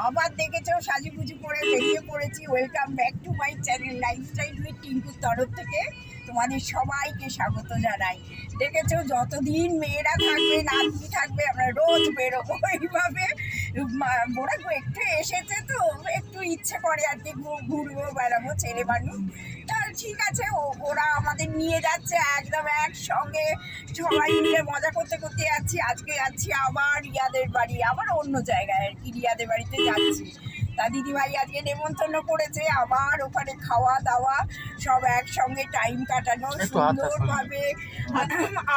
আবার দেখেছো সাজুগুজু করে বেরিয়ে পড়েছি। Welcome back to my channel lifestyle with টিঙ্কুর তরফ থেকে তোমাদের সবাইকে স্বাগত জানাই। দেখেছো যতদিন মেয়েরা থাকবে নাতনি থাকবে আমরা রোজ বেরোবো এইভাবে। ওরা একটু এসেছে তো একটু ইচ্ছে করে আর কি ঘুরবো বেড়াবো ছেলে মানুষ। তা ঠিক আছে, ওরা আমাদের নিয়ে যাচ্ছে একদম একসঙ্গে সবাই মিলে মজা করতে করতে যাচ্ছি। আজকে যাচ্ছি আবার রিয়াদের বাড়ি, আবার অন্য জায়গায় আর কি রিয়াদের বাড়িতে যাচ্ছি। তা দিদিভাই আজকে নেমন্তন্ন করেছে, আবার ওখানে খাওয়া দাওয়া সব একসঙ্গে টাইম কাটানো, সুন্দরভাবে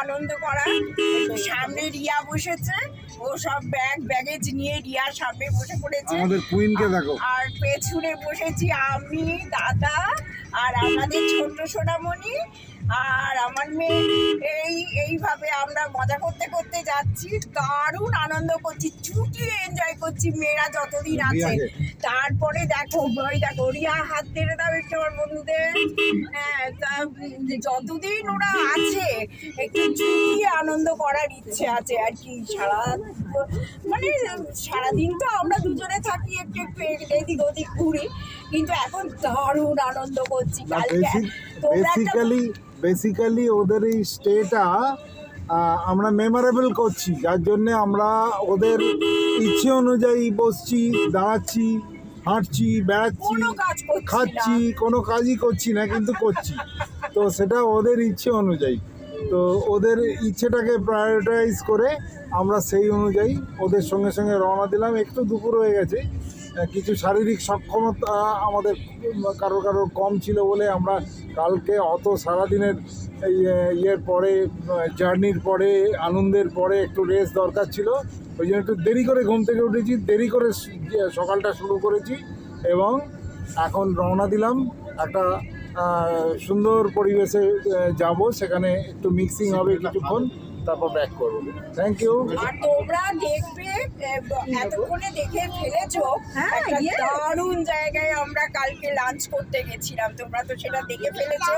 আনন্দ করা। সামনে রিয়া বসেছে, ও সব ব্যাগেজ নিয়ে রিয়ার সামনে বসে পড়েছে। আর পেছনে বসেছি আমি, দাদা আর আমাদের ছোট্ট সোনামণি আর আমার মেয়ে। এইভাবে আমরা মজা করতে করতে যাচ্ছি, দারুণ আনন্দ করছি, ছুটি এনজয় করছি মেয়েরা যতদিন আছে। তারপরে দেখো রিয়া হাত ধরে দাও একটু আমার বন্ধুদের। হ্যাঁ, যতদিন ওরা আছে একটু ছুটি আনন্দ করার ইচ্ছে আছে আর কি। সারাদিন তো আমরা দুজনে থাকি, একটু একটু এদিক ওদিক ঘুরি, কিন্তু এখন দারুণ আনন্দ করছি। বেসিক্যালি ওদের এই স্টেটা আমরা মেমোরেবল করছি, যার জন্যে আমরা ওদের ইচ্ছে অনুযায়ী বসছি, দাঁড়াচ্ছি, হাঁটছি, বেড়াচ্ছি, খাচ্ছি, কোনো কাজই করছি না কিন্তু করছি। তো সেটা ওদের ইচ্ছে অনুযায়ী। তো ওদের ইচ্ছেটাকে প্রায়োরিটাইজ করে আমরা সেই অনুযায়ী ওদের সঙ্গে সঙ্গে রওনা দিলাম। একটু দুপুর হয়ে গেছে, কিছু শারীরিক সক্ষমতা আমাদের কারো কম ছিল বলে আমরা কালকে অত সারাদিনের ইয়ের পরে, জার্নির পরে, আনন্দের পরে একটু রেস্ট দরকার ছিল। ওই জন্য একটু দেরি করে ঘুম থেকে উঠেছি, দেরি করে সকালটা শুরু করেছি এবং এখন রওনা দিলাম। একটা সুন্দর পরিবেশে যাব, সেখানে একটু মিক্সিং হবে কিছুক্ষণ, তারপর ব্যাক করবো। Thank you. আর তোমরা দেখবে এতক্ষণে দেখে ফেলেছো একটা দারুণ জায়গায় আমরা কালকে লাঞ্চ করতে গেছিলাম, তোমরা তো সেটা দেখে ফেলেছো।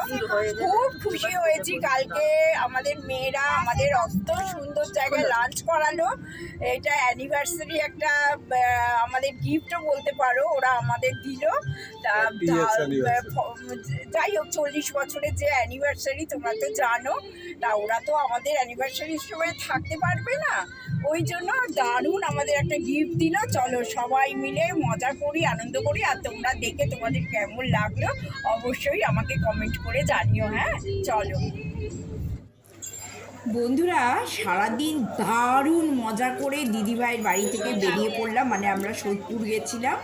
খুব খুশি হয়েছি কালকে আমাদের মেয়েরা আমাদের অত সুন্দর জায়গায় লাঞ্চ করালো। এটা অ্যানিভার্সারি একটা আমাদের গিফটও বলতে পারো, ওরা আমাদের দিল। তা যাই হোক 40 বছরের যে অ্যানিভার্সারি তোমরা তো জানো, তা ওরা তো আমাদের অ্যানিভার্সারির সময় থাকতে পারবে না, ওই জন্য দারুণ আমাদের একটা গিফট দিল। চলো সবাই মিলে মজা করি, আনন্দ করি। আর তোমরা দেখে তোমাদের কেমন লাগলো অবশ্যই আমাকে কমেন্ট করে জানিও। হ্যাঁ চলো বন্ধুরা, সারাদিন দারুণ মজা করে দিদিভাইয়ের বাড়ি থেকে বেরিয়ে পড়লাম, মানে আমরা সোদপুর গেছিলাম,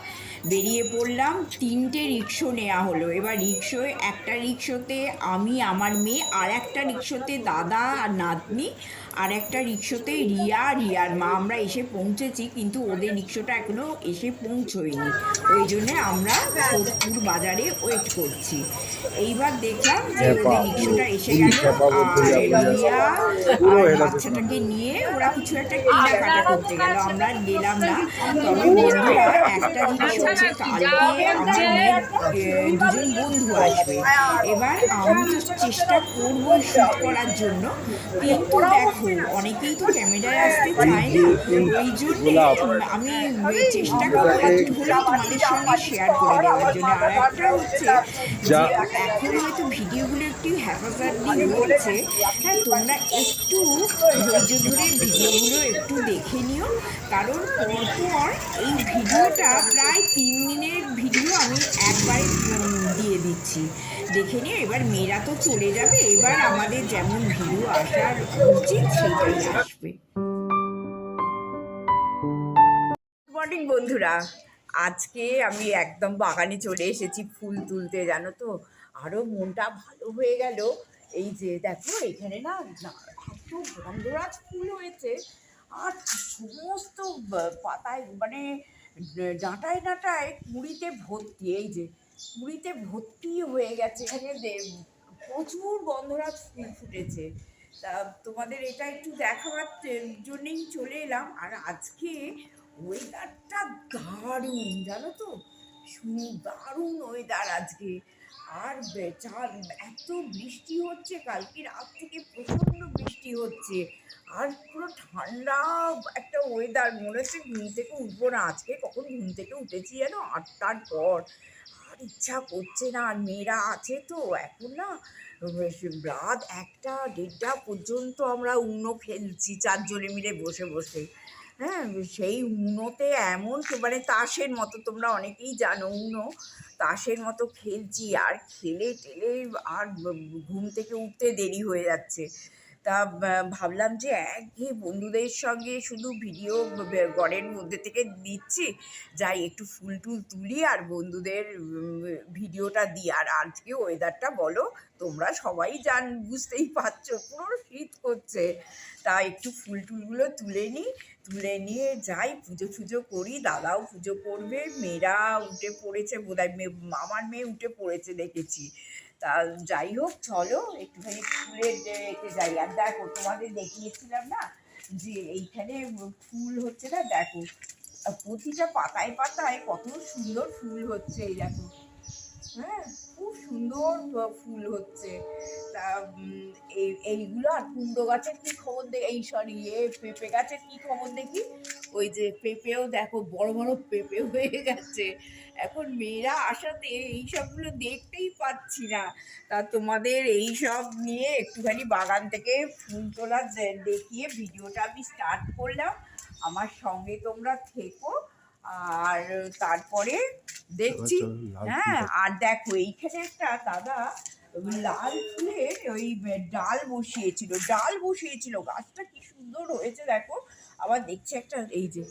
বেরিয়ে পড়লাম। 3টে রিক্সো নেওয়া হলো। এবার রিক্সোয় একটা রিক্সোতে আমি, আমার মেয়ে, আর একটা রিক্সোতে দাদা আর নাতনি, আর একটা রিক্সোতে রিয়ার মা। আমরা এসে পৌঁছেছি, কিন্তু ওদের রিক্সোটা এখনও এসে পৌঁছয়নি, ওই জন্যে আমরা সোদপুর বাজারে ওয়েট করছি। এইবার দেখলাম যে ওদের রিক্সোটা এসে গেল, আর রিয়া আর বাচ্চাটাকে নিয়ে ওরা কিছু একটা কেনাকাটা করতে গেল, আমরা গেলাম না। তবে বন্ধুরা একটা জিনিস হচ্ছে, কালকে আমার মেয়ের দুজন বন্ধু আসবে। এবার আমি তো চেষ্টা করবো শ্যুট করার জন্য, কিন্তু দেখো অনেকেই তো ক্যামেরায় আসতে চায় না, ওই জন্যে আমি চেষ্টা করবো একটু হলেও তোমাদের সঙ্গে শেয়ার করে দেওয়ার জন্য। আর একটা হচ্ছে যে এখন হয়তো ভিডিওগুলো একটু হ্যাপাজার্ডলি হচ্ছে, হ্যাঁ তোমরা একটু ধৈর্য ধরে ভিডিওগুলো একটু দেখে নিও, কারণ পরপর এই ভিডিওটা প্রায় 3 দিনের ভিডিও আমি একবারে দিয়ে দিচ্ছি, দেখে নিও। এবার মেয়েরা তো চলে যাবে, এবার আমাদের যেমন ভিডিও আসার উচিত সেটাই আসবে। মর্নিং বন্ধুরা, আজকে আমি একদম বাগানে চলে এসেছি ফুল তুলতে, জানো তো আরও মনটা ভালো হয়ে গেল। এই যে দেখো এখানে না এত গন্ধরাজ ফুল হয়েছে, আর সমস্ত পাতায় মানে ডাঁটায় ডাঁটায় কুঁড়িতে ভর্তি, এই যে কুঁড়িতে ভর্তি হয়ে গেছে, এখানে প্রচুর গন্ধরাজ ফুল ফুটেছে। তা তোমাদের এটা একটু দেখাবার জন্যেই চলে এলাম। আর আজকে ওয়েদারটা দারুণ, জানো তো দারুণ ওয়েদার আজকে। আর এত বৃষ্টি হচ্ছে, কালকে রাত থেকে প্রচণ্ড বৃষ্টি হচ্ছে, আর পুরো ঠান্ডা একটা ওয়েদার, মনে হচ্ছে ঘুম থেকে উঠবো না। আজকে কখন ঘুম থেকে উঠেছি যেন 8টার পর, আর ইচ্ছা করছে না। আর মেয়েরা আছে তো এখন না, রাত 1টা 1:30 পর্যন্ত আমরা উনো খেলছি 4 জনে মিলে বসে বসে। হ্যাঁ, সেই উনোতে এমন মানে তাসের মতো, তোমরা অনেকেই জানো উনো, তাসের মতো খেলছি, আর খেলে টেলে আর ঘুম থেকে উঠতে দেরি হয়ে যাচ্ছে। তা ভাবলাম যে একঘেয়ে বন্ধুদের সঙ্গে শুধু ভিডিও ঘরের মধ্যে থেকে দিচ্ছি, যাই একটু ফুল টুল তুলি আর বন্ধুদের ভিডিওটা দিই। আর আজকে ওয়েদারটা বলো, তোমরা সবাই বুঝতেই পারছো পুরো শীত করছে। তা একটু ফুল টুলগুলো তুলে নিই, তুলে নিয়ে যাই পুজো টুজো করি। দাদাও পুজো করবে, মেয়েরা উঠে পড়েছে বোধহয়, আমার মেয়ে উঠে পড়েছে দেখেছি। তা যাই হোক, চলো একটুখানি ফুলের এতে যাই। আর দেখো, তোমাদের দেখিয়েছিলাম না যে এইখানে ফুল হচ্ছে না, দেখো প্রতিটা পাতায় পাতায় কত সুন্দর ফুল হচ্ছে, এই দেখো। হ্যাঁ, খুব সুন্দর ফুল হচ্ছে। তা এইগুলো। আর কুমড়ো গাছের কি খবর এই সরি পেঁপে গাছের কি খবর দেখি, ওই যে পেঁপেও দেখো বড় বড় পেঁপে হয়ে গেছে। এখন মেয়েরা আসাতে এইসবগুলো দেখতেই পাচ্ছি না। তা তোমাদের এই সব নিয়ে একটুখানি বাগান থেকে ফুল তোলা দেখিয়ে ভিডিওটা আমি স্টার্ট করলাম। আমার সঙ্গে তোমরা থেকো, আর তারপরে দেখছি। হ্যাঁ, আর দেখো এইখানে একটা দাদা লাল ফুলের ওই ডাল বসিয়েছিল, গাছটা কি সুন্দর হয়েছে দেখো। আবার দেখছি একটা, এই যে।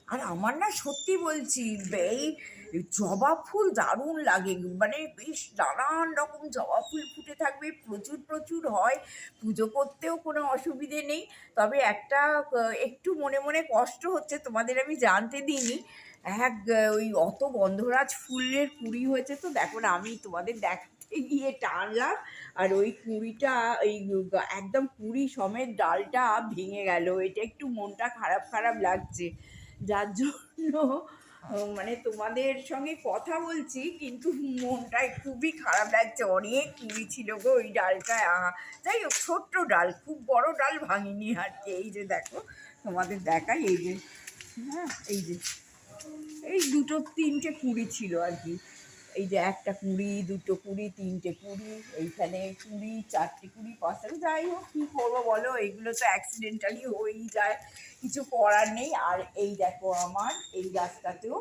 আর আমার না সত্যি বলছি, এই জবা ফুল দারুণ লাগে, মানে বেশ নানান রকম জবা ফুল ফুটে থাকবে, প্রচুর প্রচুর হয়, পুজো করতেও কোনো অসুবিধে নেই। তবে একটা একটু মনে মনে কষ্ট হচ্ছে, তোমাদের আমি জানতে দিইনি। ওই অত গন্ধরাজ ফুলের কুঁড়ি হয়েছে তো, দেখো না, আমি তোমাদের দেখাতে গিয়ে টানলাম, আর ওই কুঁড়িটা, এই একদম কুঁড়ি সমেত ডালটা ভেঙে গেল। এটা একটু মনটা খারাপ খারাপ লাগছে, যার জন্য মানে তোমাদের সঙ্গে কথা বলছি, কিন্তু মনটা খুবই খারাপ লাগছে। অনেক কুড়ি ছিল গো ওই ডালটায়। যাই হোক, ছোট্ট ডাল, খুব বড় ডাল ভাঙিনি আর কি। এই যে দেখো, তোমাদের দেখাই, এই যে। হ্যাঁ, এই যে এই 2-3টে কুড়ি ছিল আর কি। এই যে একটা কুড়ি, 2টো কুড়ি, 3টে কুড়ি, এইখানে কুড়ি, 4টে কুড়ি, 5টা। যাই হোক, কী করবো বলো, এইগুলো তো অ্যাক্সিডেন্টালি হয়েই যায়, কিছু করার নেই। আর এই দেখো, আমার এই গাছটাতেও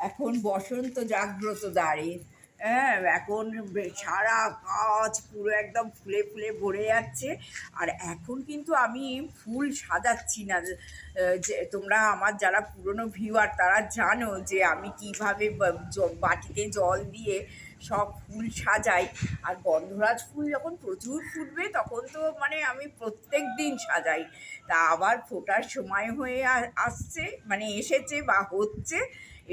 এখন বসন্ত জাগ্রত দাঁড়িয়ে। হ্যাঁ, এখন সারা গাছ পুরো একদম ফুলে ফুলে ভরে যাচ্ছে। আর এখন কিন্তু আমি ফুল সাজাচ্ছি না, যে তোমরা আমার যারা পুরনো ভিউয়ার তারা জানো যে আমি কিভাবে বাটিতে জল দিয়ে সব ফুল সাজাই। আর গন্ধরাজ ফুল যখন প্রচুর ফুটবে তখন তো মানে আমি প্রত্যেক দিন সাজাই। তা আবার ফোটার সময় হয়ে আসছে, মানে এসেছে বা হচ্ছে।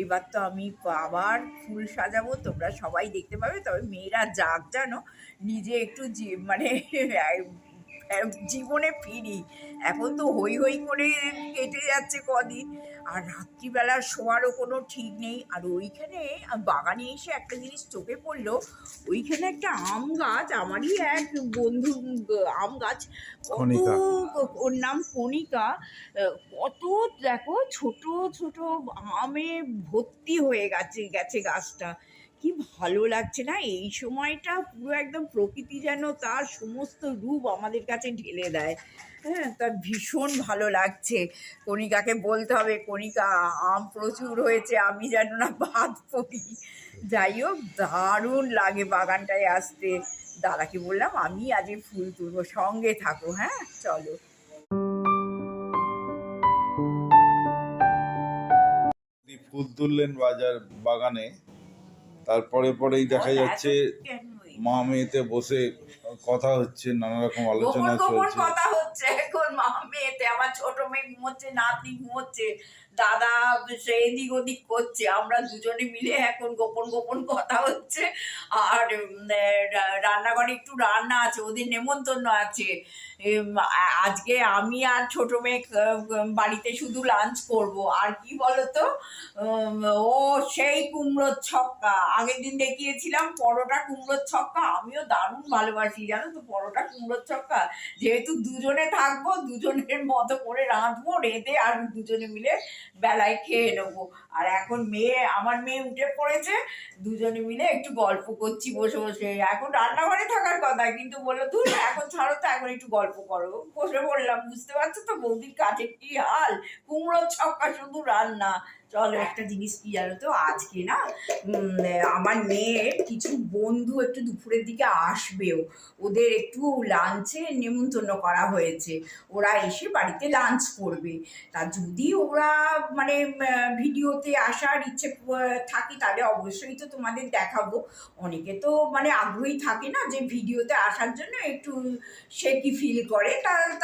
এবার তো আমি আবার ফুল সাজাবো, তোমরা সবাই দেখতে পাবে। তবে মেয়েরা যাক, জানো, নিজে একটু মানে জীবনে ফিরি। এখন তো হই হই করে কেটে যাচ্ছে কদিন, আর রাত্রিবেলা শোয়ারও কোনো ঠিক নেই। আর ওইখানে বাগানে এসে একটা জিনিস চোখে পড়লো, ওইখানে একটা আম গাছ, আমারই এক বন্ধু আম গাছ, কণিকা। ওর নাম কণিকা। কত দেখো ছোট ছোট আমে ভর্তি হয়ে গেছে গাছটা। কি ভালো লাগছে না এই সময়টা, পুরো একদম প্রকৃতি যেন তার সমস্ত রূপ আমাদের কাছে ঢেলে দেয়। হ্যাঁ, তা ভীষণ ভালো লাগছে। কণিকাকে বলতে হবে, কণিকা আম প্রচুর হয়েছে, আমি যেন না বাদ পড়ি। যাই হোক, দারুণ লাগে বাগানটায় আসতে। দাদাকে বললাম আমি আজ ফুল তুলবো, সঙ্গে থাকো। হ্যাঁ, চলো। ফুল তুললেন বাগানে, তারপরে পরেই দেখা যাচ্ছে মা মেয়েতে বসে কথা হচ্ছে, নানা রকম আলোচনা চলছে। কথা হচ্ছে এখন মা মেয়েতে। আমার ছোট মেয়ে ঘুমোচ্ছে, নাতি ঘুমোচ্ছে, দাদা সে এদিক ওদিক করছে, আমরা দুজনে মিলে এখন গোপন গোপন কথা হচ্ছে। আর রান্নাঘরে একটু রান্না আছে, ওদের নেমন্তন্ন আছে। আজকে আমি আর ছোট মেয়ে বাড়িতে শুধু লাঞ্চ করব। আর কি বলতো, ও সেই কুমড়োর ছক্কা আগের দিন দেখিয়েছিলাম, পরোটা কুমড়োর ছক্কা আমিও দারুণ ভালোবাসি জানো তো পরোটা কুমড়োর ছক্কা। যেহেতু দুজনে থাকবো, দুজনের মতো করে রাঁধবো, রেঁধে আর দুজনে মিলে বেলায় খেয়ে নেবো। আর এখন আমার মেয়ে উঠে পড়েছে, দুজনে মিলে একটু গল্প করছি বসে বসে। এখন রান্নাঘরে থাকার কথা, কিন্তু বললো তুই এখন ছাড়ো তো, এখন একটু গল্প করো। বসে পড়লাম, বুঝতে পারছো তো বৌদির কাজের কি হাল, কুমড়োর ছক্কা শুধু রান্না। চলো, একটা জিনিস কি জানো তো, আজকে না আমার মেয়ের কিছু বন্ধু একটু দুপুরের দিকে আসবেও, ওদের একটু লাঞ্চে নেমন্তন্ন করা হয়েছে। ওরা এসে বাড়িতে লাঞ্চ করবে। তা যদি ওরা মানে ভিডিওতে আসার ইচ্ছে থাকে, তাহলে অবশ্যই তো তোমাদের দেখাবো। অনেকে তো মানে আগ্রহী থাকে না যে ভিডিওতে আসার জন্য, একটু সে কি ফিল করে,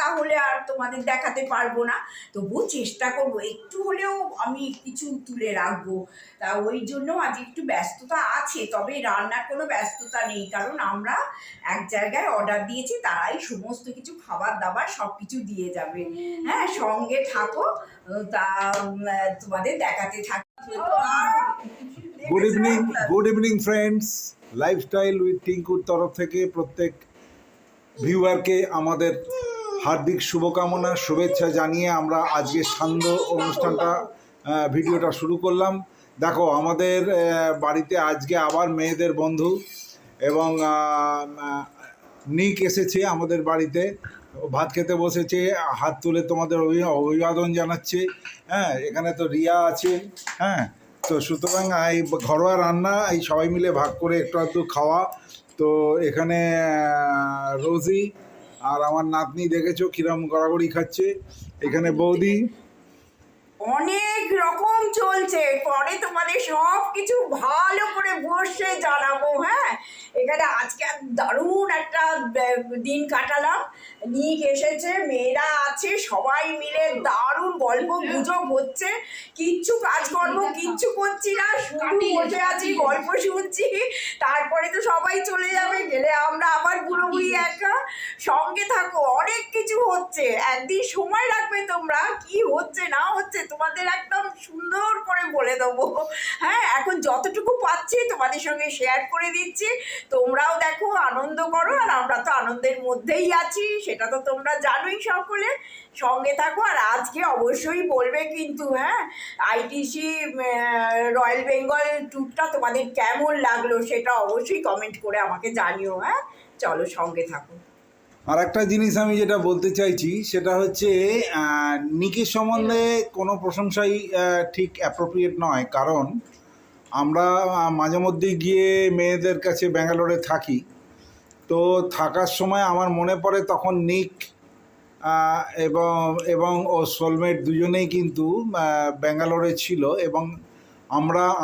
তাহলে আর তোমাদের দেখাতে পারবো না। তবুও চেষ্টা করবো একটু হলেও আমি কিছু তুলে রাখবো। তা ওই জন্য আজ একটু ব্যস্ততা আছে, তবে রান্নার কোনো ব্যস্ততা নেই, কারণ আমরা এক জায়গায় অর্ডার দিয়েছি, তারাই সমস্ত কিছু খাবার দাবার সব কিছু দিয়ে যাবে। হ্যাঁ, সঙ্গে থাকো, তা তোমাদের দেখাতে থাকি। Good evening friends, lifestyle with টিঙ্কুর তরফ থেকে প্রত্যেক ভিউয়ারকে আমাদের হার্দিক শুভকামনা শুভেচ্ছা জানিয়ে আমরা আজকে সান্ধ্য অনুষ্ঠানটা ভিডিওটা শুরু করলাম। দেখো, আমাদের বাড়িতে আজকে আবার মেয়েদের বন্ধু এবং নিক এসেছে আমাদের বাড়িতে, ভাত খেতে বসেছে, হাত তুলে তোমাদের অভিবাদন জানাচ্ছে। হ্যাঁ, এখানে তো রিয়া আছে। হ্যাঁ, তো সুতরাং এই ঘরোয়া রান্না এই সবাই মিলে ভাগ করে একটু আধটু খাওয়া। তো এখানে রোজি আর আমার নাতনি দেখেছো কিরম গড়াগড়ি খাচ্ছে। এখানে বৌদি, অনেক রকম চলছে, পরে তোমাদের সব কিছু ভালো করে বসে জানাবো। হ্যাঁ, এখানে আজকে দারুণ একটা দিন কাটালাম। নিক এসেছে, মেয়েরা আছে, সবাই মিলে দারুণ গল্প গুজব হচ্ছে। কিচ্ছু কাজকর্ম কিচ্ছু করছি না, শুধু বসে আছি, গল্প শুনছি। তারপরে তো সবাই চলে যাবে, গেলে আমরা আবার পুরোপুরি একা। সঙ্গে থাকো, অনেক কিছু হচ্ছে। একদিন সময় রাখবে তোমরা, কি হচ্ছে না হচ্ছে তোমাদের একদম সুন্দর করে বলে দেবো। হ্যাঁ, এখন যতটুকু পাচ্ছি তোমাদের সঙ্গে শেয়ার করে দিচ্ছি, তোমরাও দেখো, আনন্দ করো। আর আমরা তো আনন্দের মধ্যেই আছি, সেটা তো তোমরা জানোই সকলে। সঙ্গে থাকো। আর আজকে অবশ্যই বলবে কিন্তু, হ্যাঁ, আইটিসি রয়্যাল বেঙ্গল ট্যুরটা তোমাদের কেমন লাগলো সেটা অবশ্যই কমেন্ট করে আমাকে জানিও। হ্যাঁ, চলো সঙ্গে থাকো। আর একটা জিনিস আমি যেটা বলতে চাইছি সেটা হচ্ছে নিকের সম্বন্ধে কোনো প্রশংসাই ঠিক অ্যাপ্রোপ্রিয়েট নয়, কারণ আমরা মাঝে মধ্যে গিয়ে মেয়েদের কাছে ব্যাঙ্গালোরে থাকি। তো থাকার সময় আমার মনে পড়ে তখন নিক এবং ও সোলমেট দুজনেই কিন্তু ব্যাঙ্গালোরে ছিল, এবং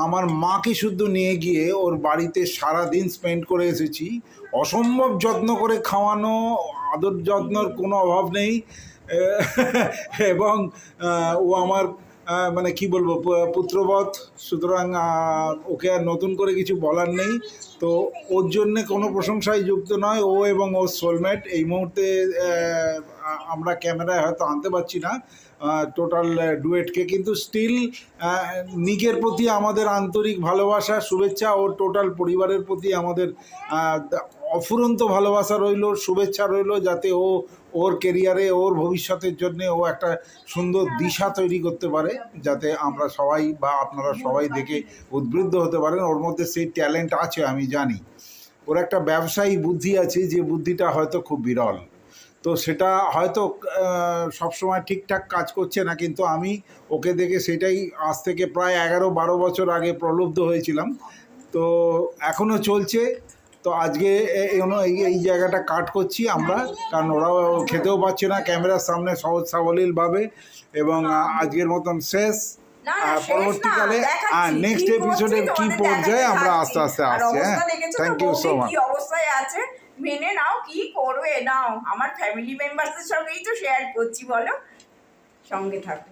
আমার মাকে শুদ্ধ নিয়ে গিয়ে ওর বাড়িতে সারা দিন স্পেন্ড করে এসেছি। অসম্ভব যত্ন করে খাওয়ানো, আদর যত্নর কোনো অভাব নেই। এবং ও আমার মানে কি বলবো, পুত্রবৎ। সুতরাং ওকে আর নতুন করে কিছু বলার নেই। তো ওর জন্যে কোনো প্রশংসাই যুক্ত নয়। ও এবং ওর সোলমেট এই মুহূর্তে আমরা ক্যামেরায় হয়তো আনতে পারছি না টোটাল ডুয়েটকে, কিন্তু স্টিল নিকের প্রতি আমাদের আন্তরিক ভালোবাসা, শুভেচ্ছা, ওর টোটাল পরিবারের প্রতি আমাদের অফুরন্ত ভালোবাসা রইল, শুভেচ্ছা রইল, যাতে ওর কেরিয়ারে, ওর ভবিষ্যতের জন্যে ও একটা সুন্দর দিশা তৈরি করতে পারে, যাতে আমরা সবাই বা আপনারা সবাই দেখে উদ্বুদ্ধ হতে পারেন। ওর মধ্যে সেই ট্যালেন্ট আছে, আমি জানি। ওর একটা ব্যবসায়ী বুদ্ধি আছে, যে বুদ্ধিটা হয়তো খুব বিরল। তো সেটা হয়তো সবসময় ঠিকঠাক কাজ করছে না, কিন্তু আমি ওকে দেখে সেটাই আজ থেকে প্রায় 11-12 বছর আগে প্রলুব্ধ হয়েছিলাম। তো এখনও চলছে। তো আজকে এই জায়গাটা কাট করছি আমরা, কারণ ওরাও খেতেও পাচ্ছে না ক্যামেরার সামনে সহজ সাবলীলভাবে। এবং আজকের মতন শেষ। পরবর্তীকালে নেক্সট এপিসোডের কি পর্যায়ে আমরা আস্তে আস্তে আসছি। হ্যাঁ, থ্যাংক ইউ সো মাচ। কি অবস্থায় আছে মেনে নাও, কি করবে নাও, আমার ফ্যামিলি মেম্বারদের সঙ্গেই তো শেয়ার করছি, বলো, সঙ্গে থাকো।